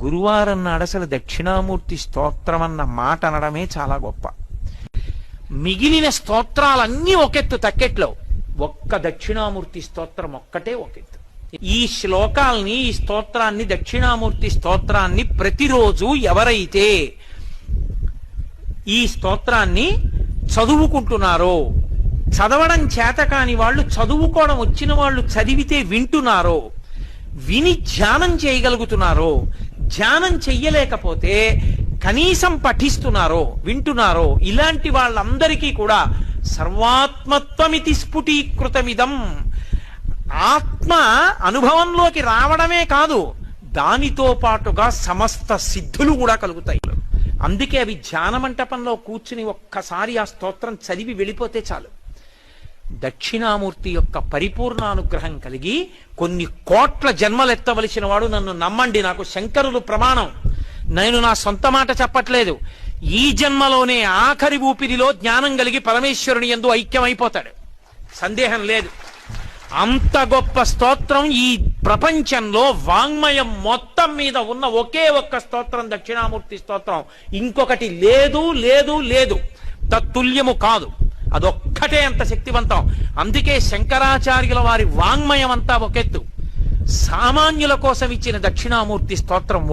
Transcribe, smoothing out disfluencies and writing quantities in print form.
గురువారం నాడు అసలు దక్షిణామూర్తి స్తోత్రం అన్న మాట అనడమే చాలా గొప్ప. మిగిలిన స్తోత్రాలన్నీ ఒకెత్తు తక్కెట్లో, ఒక్క దక్షిణామూర్తి స్తోత్రం ఒక్కటే ఒకెత్తు. ఈ శ్లోకాల్ని, ఈ స్తోత్రాన్ని, దక్షిణామూర్తి స్తోత్రాన్ని ప్రతిరోజు ఎవరైతే ఈ స్తోత్రాన్ని చదువుకుంటున్నారో, చదవడం చేత కాని వాళ్ళు, చదువుకోవడం వచ్చిన వాళ్ళు చదివితే వింటున్నారో, విని ధ్యానం చేయగలుగుతున్నారో, ధ్యానం చెయ్యలేకపోతే కనీసం పఠిస్తున్నారో, వింటున్నారో, ఇలాంటి వాళ్ళందరికీ కూడా సర్వాత్మత్వమితి స్ఫుటీకృతమిదం, ఆత్మ అనుభవంలోకి రావడమే కాదు, దానితో పాటుగా సమస్త సిద్ధులు కూడా కలుగుతాయి. అందుకే అవి ధ్యాన మంటపంలో కూర్చుని ఒక్కసారి ఆ స్తోత్రం చదివి వెళ్ళిపోతే చాలు. దక్షిణామూర్తి యొక్క పరిపూర్ణానుగ్రహం కలిగి కొన్ని కోట్ల జన్మలెత్తవలసిన వాడు, నన్ను నమ్మండి, నాకు శంకరులు ప్రమాణం, నేను నా సొంత మాట చెప్పట్లేదు, ఈ జన్మలోనే ఆఖరి ఊపిరిలో జ్ఞానం కలిగి పరమేశ్వరుని యందు ఐక్యమైపోతాడు, సందేహం లేదు. అంత గొప్ప స్తోత్రం ఈ ప్రపంచంలో వాంగ్మయం మొత్తం మీద ఉన్న ఒకే ఒక్క స్తోత్రం దక్షిణామూర్తి స్తోత్రం. ఇంకొకటి లేదు లేదు లేదు, తత్తుల్యము కాదు, అదొక్కటే అంత శక్తివంతం. అందుకే శంకరాచార్యుల వారి వాంగ్మయం అంతా ఒకెత్తు, సామాన్యుల కోసం ఇచ్చిన దక్షిణామూర్తి స్తోత్రం